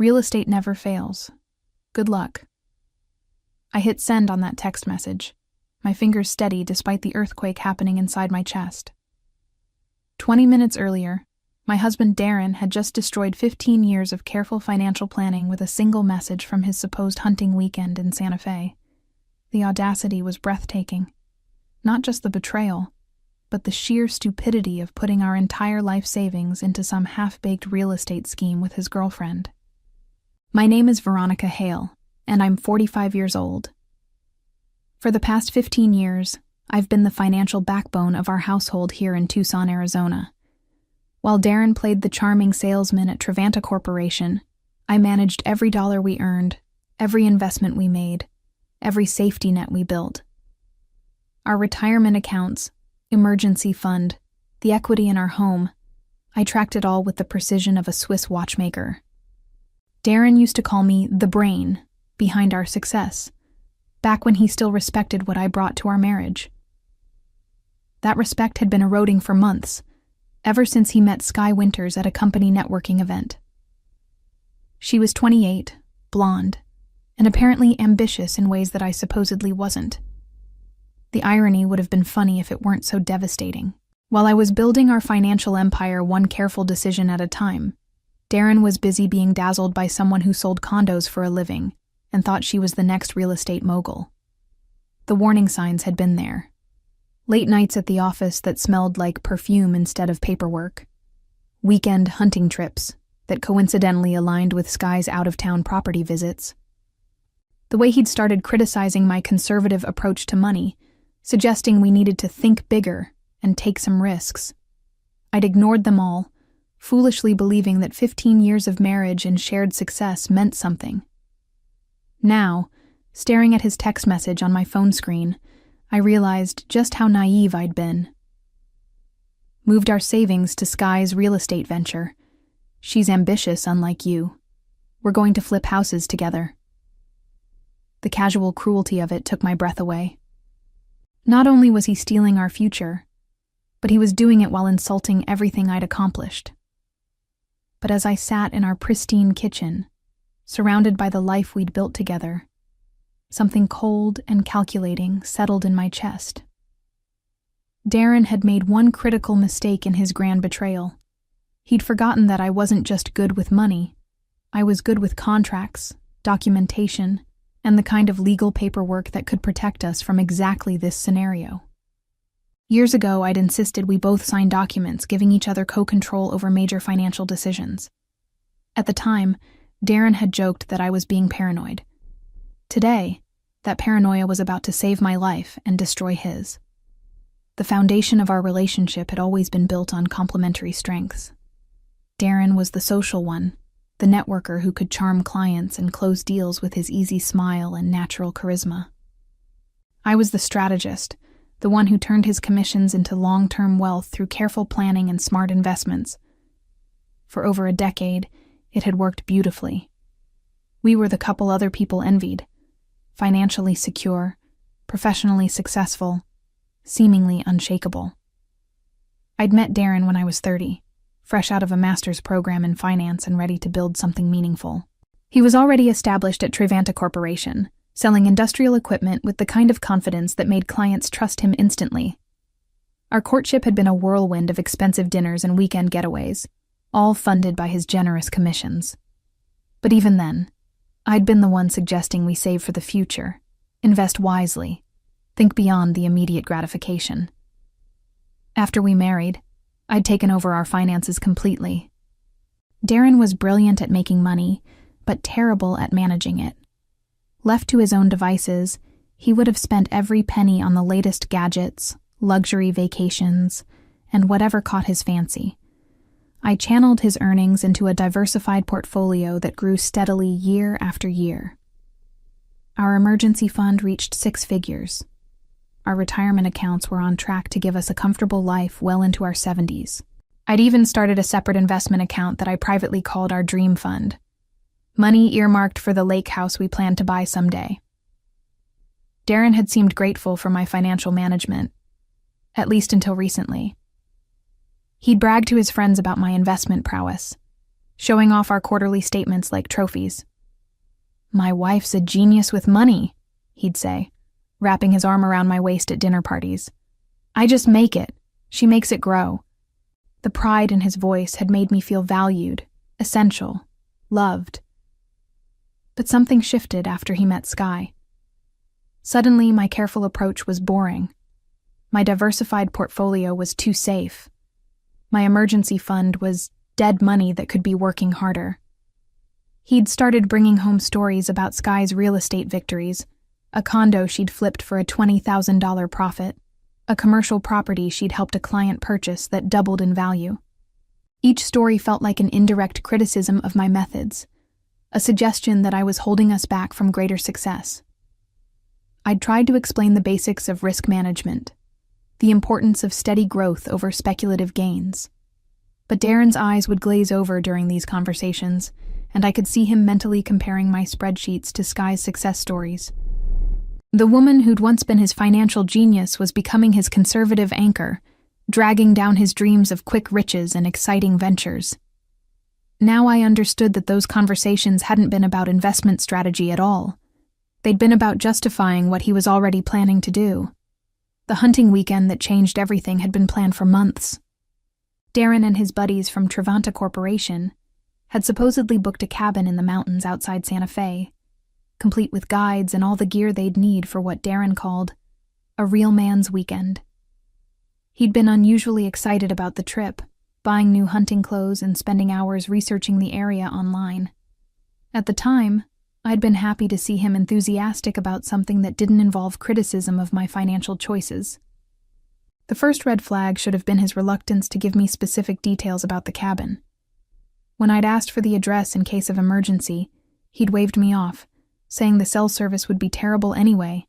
Real estate never fails. Good luck. I hit send on that text message, my fingers steady despite the earthquake happening inside my chest. 20 minutes earlier, my husband Darren had just destroyed 15 years of careful financial planning with a single message from his supposed hunting weekend in Santa Fe. The audacity was breathtaking. Not just the betrayal, but the sheer stupidity of putting our entire life savings into some half-baked real estate scheme with his girlfriend. My name is Veronica Hale, and I'm 45 years old. For the past 15 years, I've been the financial backbone of our household here in Tucson, Arizona. While Darren played the charming salesman at Trevanta Corporation, I managed every dollar we earned, every investment we made, every safety net we built. Our retirement accounts, emergency fund, the equity in our home, I tracked it all with the precision of a Swiss watchmaker. Darren used to call me the brain behind our success, back when he still respected what I brought to our marriage. That respect had been eroding for months, ever since he met Sky Winters at a company networking event. She was 28, blonde, and apparently ambitious in ways that I supposedly wasn't. The irony would have been funny if it weren't so devastating. While I was building our financial empire one careful decision at a time, Darren was busy being dazzled by someone who sold condos for a living and thought she was the next real estate mogul. The warning signs had been there. Late nights at the office that smelled like perfume instead of paperwork. Weekend hunting trips that coincidentally aligned with Sky's out-of-town property visits. The way he'd started criticizing my conservative approach to money, suggesting we needed to think bigger and take some risks. I'd ignored them all, foolishly believing that 15 years of marriage and shared success meant something. Now, staring at his text message on my phone screen, I realized just how naive I'd been. Moved our savings to Sky's real estate venture. She's ambitious, unlike you. We're going to flip houses together. The casual cruelty of it took my breath away. Not only was he stealing our future, but he was doing it while insulting everything I'd accomplished. But as I sat in our pristine kitchen, surrounded by the life we'd built together, something cold and calculating settled in my chest. Darren had made one critical mistake in his grand betrayal. He'd forgotten that I wasn't just good with money. I was good with contracts, documentation, and the kind of legal paperwork that could protect us from exactly this scenario. Years ago, I'd insisted we both sign documents giving each other co-control over major financial decisions. At the time, Darren had joked that I was being paranoid. Today, that paranoia was about to save my life and destroy his. The foundation of our relationship had always been built on complementary strengths. Darren was the social one, the networker who could charm clients and close deals with his easy smile and natural charisma. I was the strategist, the one who turned his commissions into long-term wealth through careful planning and smart investments. For over a decade, it had worked beautifully. We were the couple other people envied. Financially secure, professionally successful, seemingly unshakable. I'd met Darren when I was 30, fresh out of a master's program in finance and ready to build something meaningful. He was already established at Trevanta Corporation, selling industrial equipment with the kind of confidence that made clients trust him instantly. Our courtship had been a whirlwind of expensive dinners and weekend getaways, all funded by his generous commissions. But even then, I'd been the one suggesting we save for the future, invest wisely, think beyond the immediate gratification. After we married, I'd taken over our finances completely. Darren was brilliant at making money, but terrible at managing it. Left to his own devices, he would have spent every penny on the latest gadgets, luxury vacations, and whatever caught his fancy. I channeled his earnings into a diversified portfolio that grew steadily year after year. Our emergency fund reached 6 figures. Our retirement accounts were on track to give us a comfortable life well into our 70s. I'd even started a separate investment account that I privately called our Dream Fund. Money earmarked for the lake house we planned to buy someday. Darren had seemed grateful for my financial management, at least until recently. He'd bragged to his friends about my investment prowess, showing off our quarterly statements like trophies. "My wife's a genius with money," he'd say, wrapping his arm around my waist at dinner parties. "I just make it. She makes it grow." The pride in his voice had made me feel valued, essential, loved. But something shifted after he met Sky. Suddenly, my careful approach was boring. My diversified portfolio was too safe. My emergency fund was dead money that could be working harder. He'd started bringing home stories about Sky's real estate victories, a condo she'd flipped for a $20,000 profit, a commercial property she'd helped a client purchase that doubled in value. Each story felt like an indirect criticism of my methods, a suggestion that I was holding us back from greater success. I'd tried to explain the basics of risk management, the importance of steady growth over speculative gains. But Darren's eyes would glaze over during these conversations, and I could see him mentally comparing my spreadsheets to Sky's success stories. The woman who'd once been his financial genius was becoming his conservative anchor, dragging down his dreams of quick riches and exciting ventures. Now I understood that those conversations hadn't been about investment strategy at all. They'd been about justifying what he was already planning to do. The hunting weekend that changed everything had been planned for months. Darren and his buddies from Trevanta Corporation had supposedly booked a cabin in the mountains outside Santa Fe, complete with guides and all the gear they'd need for what Darren called a real man's weekend. He'd been unusually excited about the trip, buying new hunting clothes and spending hours researching the area online. At the time, I'd been happy to see him enthusiastic about something that didn't involve criticism of my financial choices. The first red flag should have been his reluctance to give me specific details about the cabin. When I'd asked for the address in case of emergency, he'd waved me off, saying the cell service would be terrible anyway,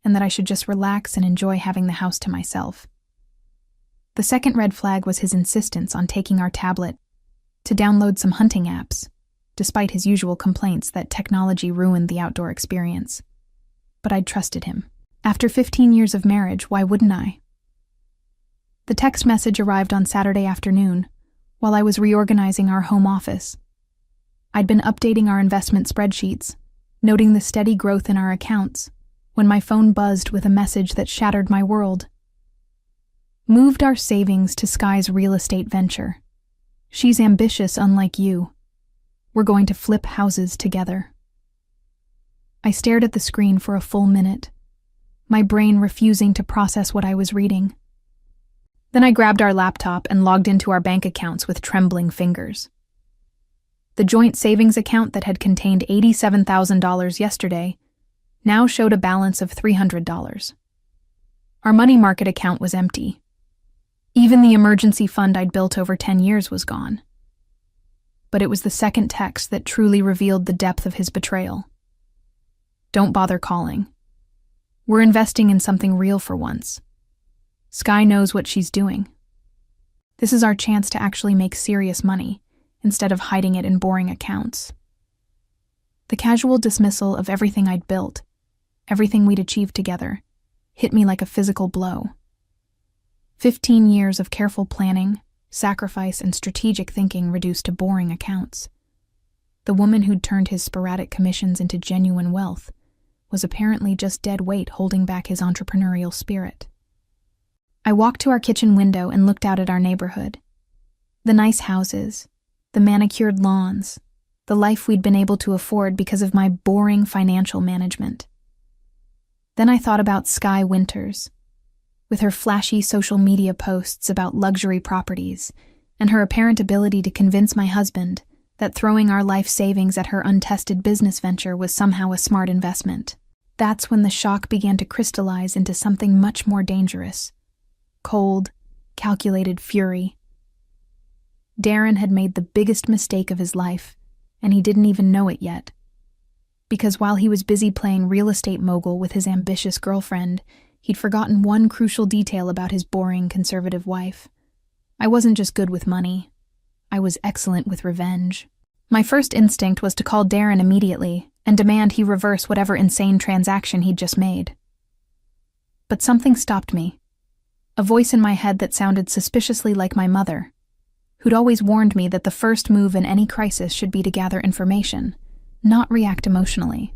and that I should just relax and enjoy having the house to myself. The second red flag was his insistence on taking our tablet to download some hunting apps, despite his usual complaints that technology ruined the outdoor experience. But I'd trusted him. After 15 years of marriage, why wouldn't I? The text message arrived on Saturday afternoon, while I was reorganizing our home office. I'd been updating our investment spreadsheets, noting the steady growth in our accounts, when my phone buzzed with a message that shattered my world. Moved our savings to Sky's real estate venture. She's ambitious unlike you. We're going to flip houses together. I stared at the screen for a full minute, my brain refusing to process what I was reading. Then I grabbed our laptop and logged into our bank accounts with trembling fingers. The joint savings account that had contained $87,000 yesterday now showed a balance of $300. Our money market account was empty. Even the emergency fund I'd built over 10 years was gone. But it was the second text that truly revealed the depth of his betrayal. "Don't bother calling. We're investing in something real for once. Sky knows what she's doing. This is our chance to actually make serious money, instead of hiding it in boring accounts." The casual dismissal of everything I'd built, everything we'd achieved together, hit me like a physical blow. 15 years of careful planning, sacrifice, and strategic thinking reduced to boring accounts. The woman who'd turned his sporadic commissions into genuine wealth was apparently just dead weight holding back his entrepreneurial spirit. I walked to our kitchen window and looked out at our neighborhood. The nice houses, the manicured lawns, the life we'd been able to afford because of my boring financial management. Then I thought about Sky Winters, with her flashy social media posts about luxury properties, and her apparent ability to convince my husband that throwing our life savings at her untested business venture was somehow a smart investment. That's when the shock began to crystallize into something much more dangerous. Cold, calculated fury. Darren had made the biggest mistake of his life, and he didn't even know it yet. Because while he was busy playing real estate mogul with his ambitious girlfriend, he'd forgotten one crucial detail about his boring conservative wife. I wasn't just good with money. I was excellent with revenge. My first instinct was to call Darren immediately and demand he reverse whatever insane transaction he'd just made. But something stopped me. A voice in my head that sounded suspiciously like my mother. who'd always warned me that the first move in any crisis should be to gather information, not react emotionally.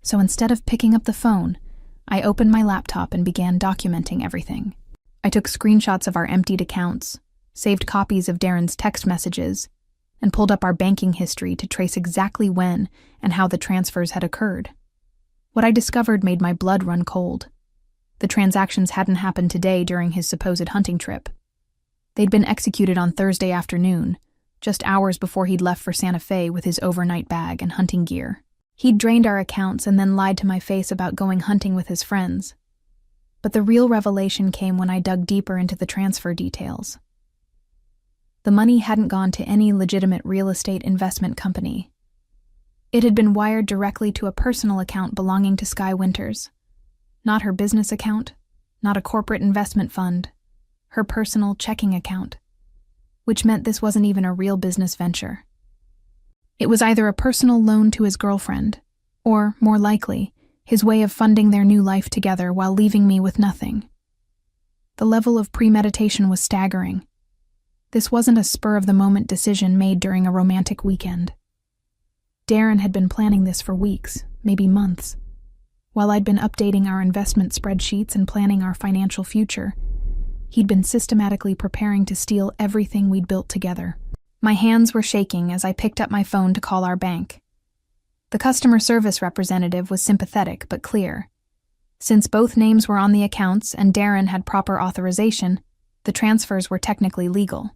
So instead of picking up the phone, I opened my laptop and began documenting everything. I took screenshots of our emptied accounts, saved copies of Darren's text messages, and pulled up our banking history to trace exactly when and how the transfers had occurred. What I discovered made my blood run cold. The transactions hadn't happened today during his supposed hunting trip. They'd been executed on Thursday afternoon, just hours before he'd left for Santa Fe with his overnight bag and hunting gear. He'd drained our accounts and then lied to my face about going hunting with his friends. But the real revelation came when I dug deeper into the transfer details. The money hadn't gone to any legitimate real estate investment company. It had been wired directly to a personal account belonging to Sky Winters. Not her business account, not a corporate investment fund, her personal checking account, which meant this wasn't even a real business venture. It was either a personal loan to his girlfriend, or, more likely, his way of funding their new life together while leaving me with nothing. The level of premeditation was staggering. This wasn't a spur-of-the-moment decision made during a romantic weekend. Darren had been planning this for weeks, maybe months. While I'd been updating our investment spreadsheets and planning our financial future, he'd been systematically preparing to steal everything we'd built together. My hands were shaking as I picked up my phone to call our bank. The customer service representative was sympathetic but clear. Since both names were on the accounts and Darren had proper authorization, the transfers were technically legal.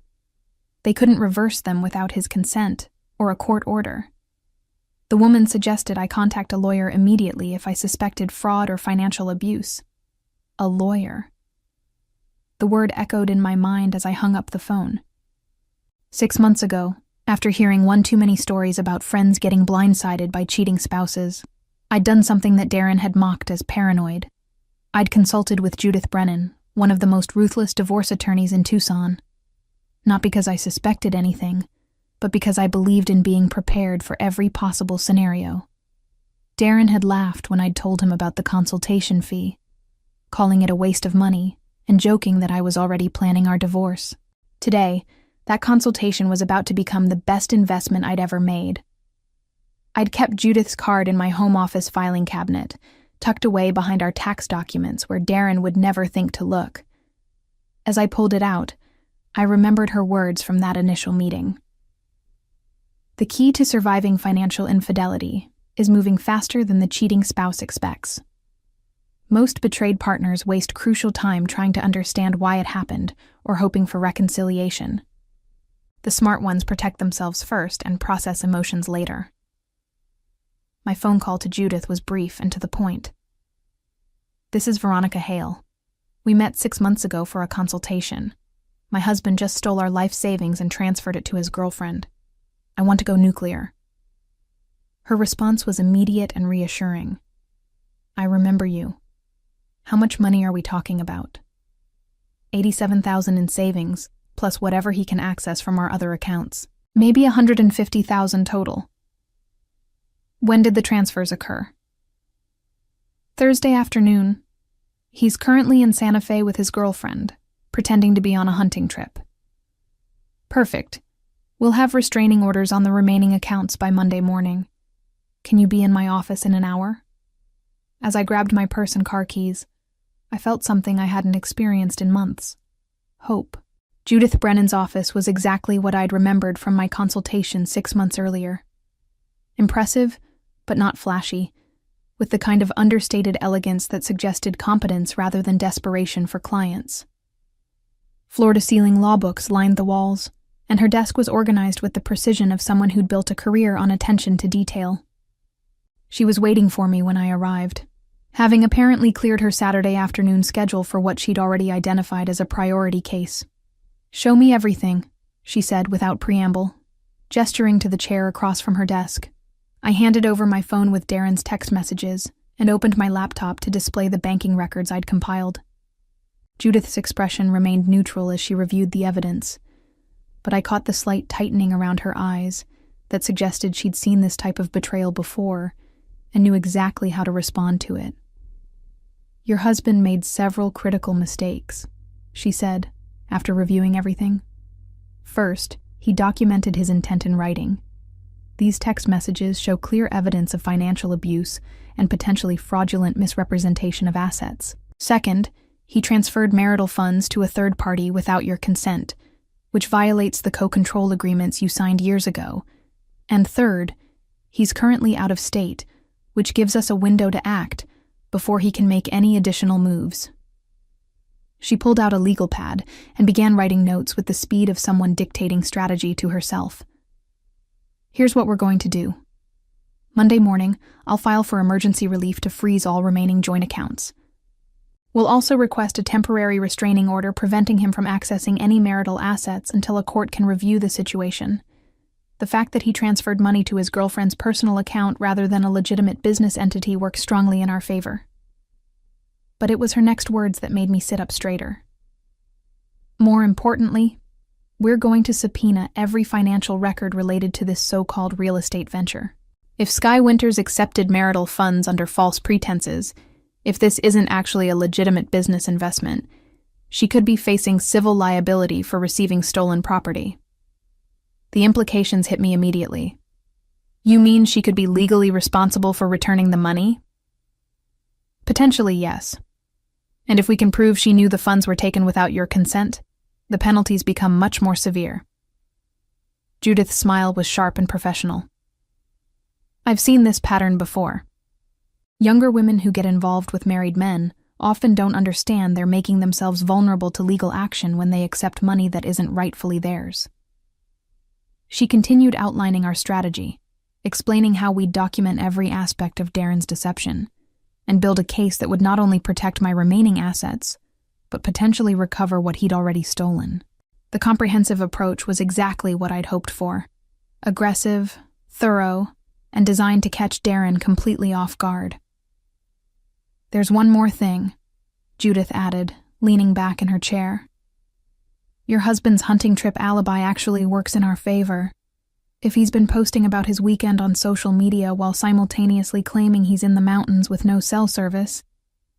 They couldn't reverse them without his consent or a court order. The woman suggested I contact a lawyer immediately if I suspected fraud or financial abuse. A lawyer. The word echoed in my mind as I hung up the phone. 6 months ago, after hearing one too many stories about friends getting blindsided by cheating spouses, I'd done something that Darren had mocked as paranoid. I'd consulted with Judith Brennan, one of the most ruthless divorce attorneys in Tucson. Not because I suspected anything, but because I believed in being prepared for every possible scenario. Darren had laughed when I'd told him about the consultation fee, calling it a waste of money and joking that I was already planning our divorce. Today, that consultation was about to become the best investment I'd ever made. I'd kept Judith's card in my home office filing cabinet, tucked away behind our tax documents where Darren would never think to look. As I pulled it out, I remembered her words from that initial meeting. The key to surviving financial infidelity is moving faster than the cheating spouse expects. Most betrayed partners waste crucial time trying to understand why it happened or hoping for reconciliation. The smart ones protect themselves first and process emotions later. My phone call to Judith was brief and to the point. This is Veronica Hale. We met 6 months ago for a consultation. My husband just stole our life savings and transferred it to his girlfriend. I want to go nuclear. Her response was immediate and reassuring. I remember you. How much money are we talking about? $87,000 in savings, plus whatever he can access from our other accounts. Maybe $150,000 total. When did the transfers occur? Thursday afternoon. He's currently in Santa Fe with his girlfriend, pretending to be on a hunting trip. Perfect. We'll have restraining orders on the remaining accounts by Monday morning. Can you be in my office in an hour? As I grabbed my purse and car keys, I felt something I hadn't experienced in months. Hope. Judith Brennan's office was exactly what I'd remembered from my consultation 6 months earlier. Impressive, but not flashy, with the kind of understated elegance that suggested competence rather than desperation for clients. Floor-to-ceiling law books lined the walls, and her desk was organized with the precision of someone who'd built a career on attention to detail. She was waiting for me when I arrived, having apparently cleared her Saturday afternoon schedule for what she'd already identified as a priority case. "Show me everything," she said without preamble, gesturing to the chair across from her desk. I handed over my phone with Darren's text messages and opened my laptop to display the banking records I'd compiled. Judith's expression remained neutral as she reviewed the evidence, but I caught the slight tightening around her eyes that suggested she'd seen this type of betrayal before and knew exactly how to respond to it. "Your husband made several critical mistakes," she said, after reviewing everything. "First, he documented his intent in writing. These text messages show clear evidence of financial abuse and potentially fraudulent misrepresentation of assets. Second, he transferred marital funds to a third party without your consent, which violates the co-control agreements you signed years ago. And third, he's currently out of state, which gives us a window to act before he can make any additional moves. She pulled out a legal pad and began writing notes with the speed of someone dictating strategy to herself. Here's what we're going to do. Monday morning, I'll file for emergency relief to freeze all remaining joint accounts. We'll also request a temporary restraining order preventing him from accessing any marital assets until a court can review the situation. The fact that he transferred money to his girlfriend's personal account rather than a legitimate business entity works strongly in our favor. But it was her next words that made me sit up straighter. More importantly, we're going to subpoena every financial record related to this so-called real estate venture. If Sky Winters accepted marital funds under false pretenses, if this isn't actually a legitimate business investment, she could be facing civil liability for receiving stolen property. The implications hit me immediately. You mean she could be legally responsible for returning the money? Potentially, yes. And if we can prove she knew the funds were taken without your consent, the penalties become much more severe. Judith's smile was sharp and professional. I've seen this pattern before. Younger women who get involved with married men often don't understand they're making themselves vulnerable to legal action when they accept money that isn't rightfully theirs. She continued outlining our strategy, explaining how we'd document every aspect of Darren's deception, and build a case that would not only protect my remaining assets, but potentially recover what he'd already stolen. The comprehensive approach was exactly what I'd hoped for. Aggressive, thorough, and designed to catch Darren completely off guard. There's one more thing, Judith added, leaning back in her chair. Your husband's hunting trip alibi actually works in our favor. If he's been posting about his weekend on social media while simultaneously claiming he's in the mountains with no cell service,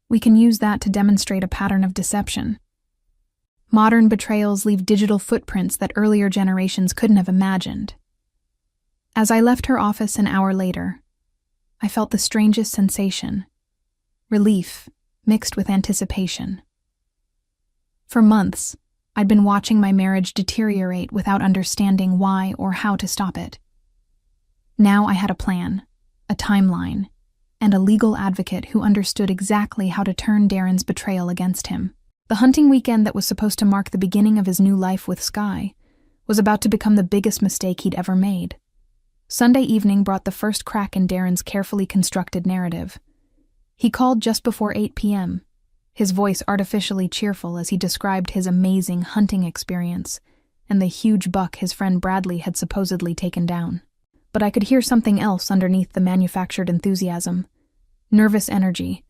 we can use that to demonstrate a pattern of deception. Modern betrayals leave digital footprints that earlier generations couldn't have imagined. As I left her office an hour later, I felt the strangest sensation, relief mixed with anticipation. For months, I'd been watching my marriage deteriorate without understanding why or how to stop it. Now I had a plan, a timeline, and a legal advocate who understood exactly how to turn Darren's betrayal against him. The hunting weekend that was supposed to mark the beginning of his new life with Sky was about to become the biggest mistake he'd ever made. Sunday evening brought the first crack in Darren's carefully constructed narrative. He called just before 8 p.m., his voice artificially cheerful as he described his amazing hunting experience and the huge buck his friend Bradley had supposedly taken down. But I could hear something else underneath the manufactured enthusiasm. Nervous energy,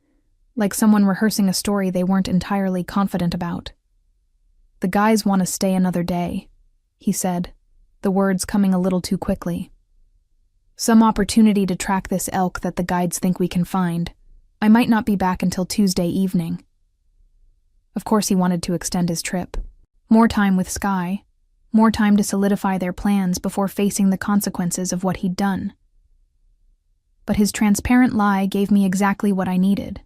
like someone rehearsing a story they weren't entirely confident about. The guys want to stay another day, he said, the words coming a little too quickly. Some opportunity to track this elk that the guides think we can find. I might not be back until Tuesday evening. Of course he wanted to extend his trip. More time with Sky, more time to solidify their plans before facing the consequences of what he'd done. But his transparent lie gave me exactly what I needed.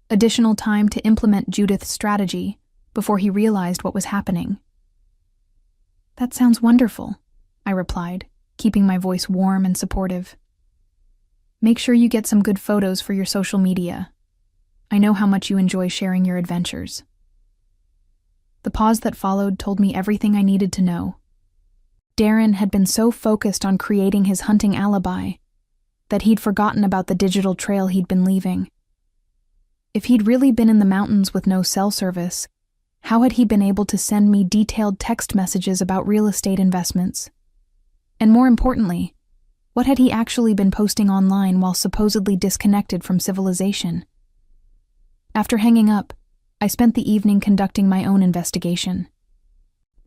Additional time to implement Judith's strategy before he realized what was happening. That sounds wonderful, I replied, keeping my voice warm and supportive. Make sure you get some good photos for your social media. I know how much you enjoy sharing your adventures. The pause that followed told me everything I needed to know. Darren had been so focused on creating his hunting alibi that he'd forgotten about the digital trail he'd been leaving. If he'd really been in the mountains with no cell service, how had he been able to send me detailed text messages about real estate investments? And more importantly, what had he actually been posting online while supposedly disconnected from civilization? After hanging up, I spent the evening conducting my own investigation.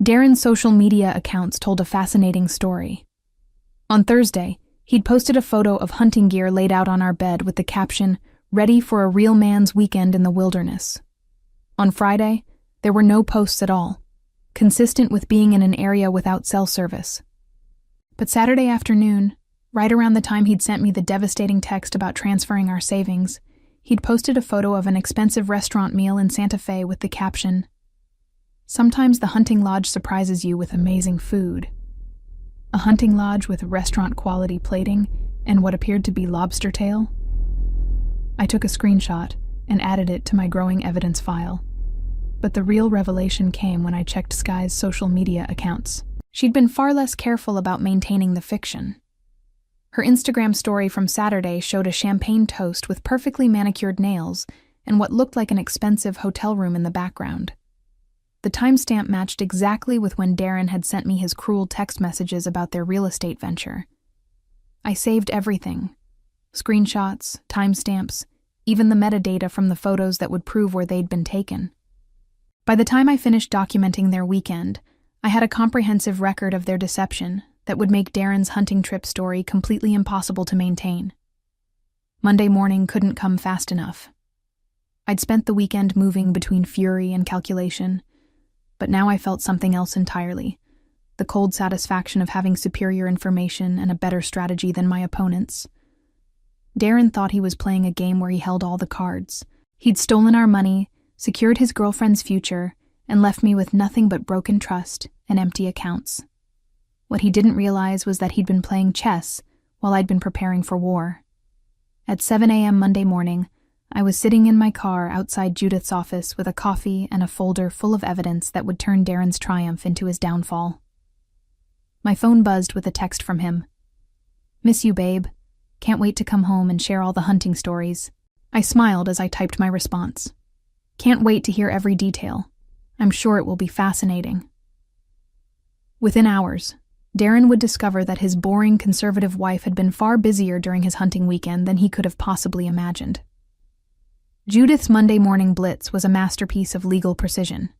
Darren's social media accounts told a fascinating story. On Thursday, he'd posted a photo of hunting gear laid out on our bed with the caption, "Ready for a real man's weekend in the wilderness." On Friday, there were no posts at all, consistent with being in an area without cell service. But Saturday afternoon, right around the time he'd sent me the devastating text about transferring our savings, he'd posted a photo of an expensive restaurant meal in Santa Fe with the caption, "Sometimes the hunting lodge surprises you with amazing food." A hunting lodge with restaurant-quality plating and what appeared to be lobster tail? I took a screenshot and added it to my growing evidence file. But the real revelation came when I checked Sky's social media accounts. She'd been far less careful about maintaining the fiction. Her Instagram story from Saturday showed a champagne toast with perfectly manicured nails and what looked like an expensive hotel room in the background. The timestamp matched exactly with when Darren had sent me his cruel text messages about their real estate venture. I saved everything: screenshots, timestamps, even the metadata from the photos that would prove where they'd been taken. By the time I finished documenting their weekend, I had a comprehensive record of their deception that would make Darren's hunting trip story completely impossible to maintain. Monday morning couldn't come fast enough. I'd spent the weekend moving between fury and calculation, but now I felt something else entirely: the cold satisfaction of having superior information and a better strategy than my opponents. Darren thought he was playing a game where he held all the cards. He'd stolen our money, secured his girlfriend's future, and left me with nothing but broken trust and empty accounts. What he didn't realize was that he'd been playing chess while I'd been preparing for war. At 7 a.m. Monday morning, I was sitting in my car outside Judith's office with a coffee and a folder full of evidence that would turn Darren's triumph into his downfall. My phone buzzed with a text from him. "Miss you, babe. Can't wait to come home and share all the hunting stories." I smiled as I typed my response. "Can't wait to hear every detail. I'm sure it will be fascinating." Within hours, Darren would discover that his boring conservative wife had been far busier during his hunting weekend than he could have possibly imagined. Judith's Monday morning blitz was a masterpiece of legal precision.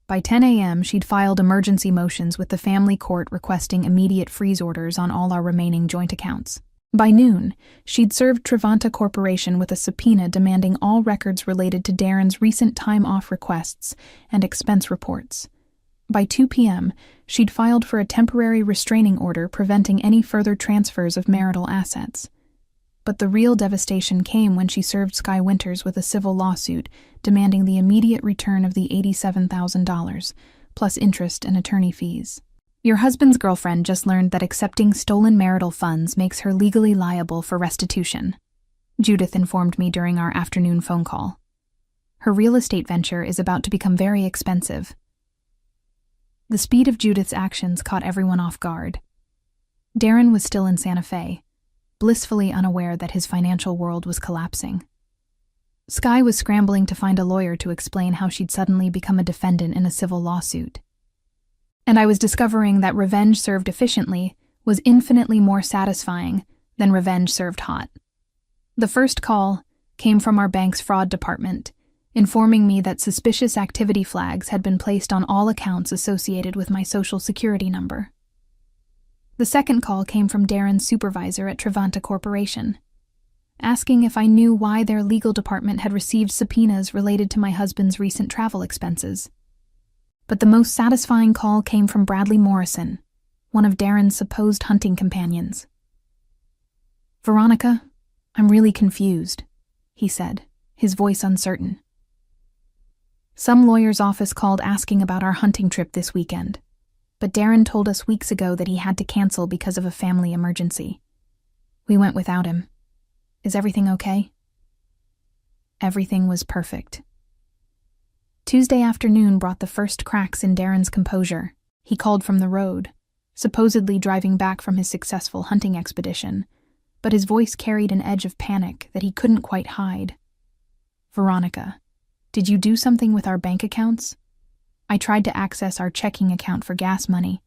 By 10 a.m., she'd filed emergency motions with the family court requesting immediate freeze orders on all our remaining joint accounts. By noon, she'd served Trevanta Corporation with a subpoena demanding all records related to Darren's recent time-off requests and expense reports. By 2 p.m., she'd filed for a temporary restraining order preventing any further transfers of marital assets. But the real devastation came when she served Sky Winters with a civil lawsuit demanding the immediate return of the $87,000, plus interest and attorney fees. "Your husband's girlfriend just learned that accepting stolen marital funds makes her legally liable for restitution," Judith informed me during our afternoon phone call. "Her real estate venture is about to become very expensive." The speed of Judith's actions caught everyone off guard. Darren was still in Santa Fe, blissfully unaware that his financial world was collapsing. Sky was scrambling to find a lawyer to explain how she'd suddenly become a defendant in a civil lawsuit. And I was discovering that revenge served efficiently was infinitely more satisfying than revenge served hot. The first call came from our bank's fraud department, informing me that suspicious activity flags had been placed on all accounts associated with my Social Security number. The second call came from Darren's supervisor at Trevanta Corporation, asking if I knew why their legal department had received subpoenas related to my husband's recent travel expenses. But the most satisfying call came from Bradley Morrison, one of Darren's supposed hunting companions. "Veronica, I'm really confused," he said, his voice uncertain. "Some lawyer's office called asking about our hunting trip this weekend, but Darren told us weeks ago that he had to cancel because of a family emergency. We went without him. Is everything okay?" Everything was perfect. Tuesday afternoon brought the first cracks in Darren's composure. He called from the road, supposedly driving back from his successful hunting expedition, but his voice carried an edge of panic that he couldn't quite hide. "Veronica, did you do something with our bank accounts? I tried to access our checking account for gas money,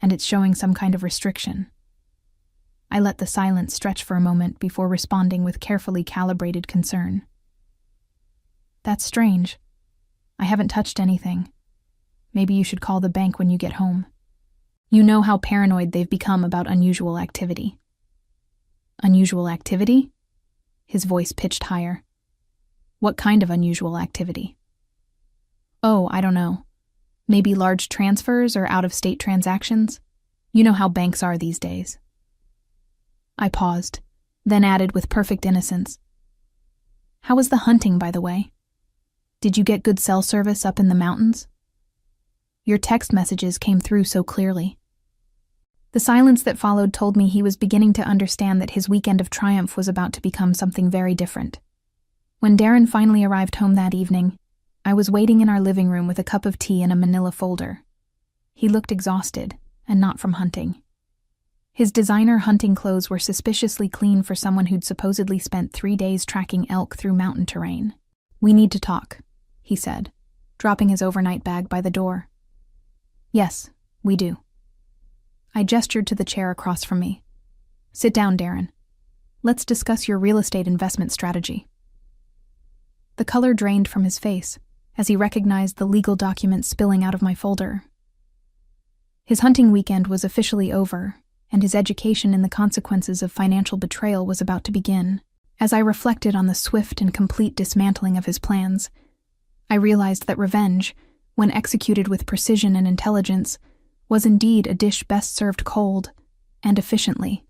and it's showing some kind of restriction." I let the silence stretch for a moment before responding with carefully calibrated concern. "That's strange. I haven't touched anything. Maybe you should call the bank when you get home. You know how paranoid they've become about unusual activity." "Unusual activity?" His voice pitched higher. "What kind of unusual activity?" "Oh, I don't know. Maybe large transfers or out-of-state transactions? You know how banks are these days. I paused, then added with perfect innocence. How was the hunting, by the way? Did you get good cell service up in the mountains? Your text messages came through so clearly. The silence that followed told me he was beginning to understand that his weekend of triumph was about to become something very different. When Darren finally arrived home that evening, I was waiting in our living room with a cup of tea and a manila folder. He looked exhausted, and not from hunting. His designer hunting clothes were suspiciously clean for someone who'd supposedly spent 3 days tracking elk through mountain terrain. "We need to talk," he said, dropping his overnight bag by the door. "Yes, we do." I gestured to the chair across from me. "Sit down, Darren. Let's discuss your real estate investment strategy." The color drained from his face as he recognized the legal documents spilling out of my folder. His hunting weekend was officially over, and his education in the consequences of financial betrayal was about to begin. As I reflected on the swift and complete dismantling of his plans, I realized that revenge, when executed with precision and intelligence, was indeed a dish best served cold and efficiently.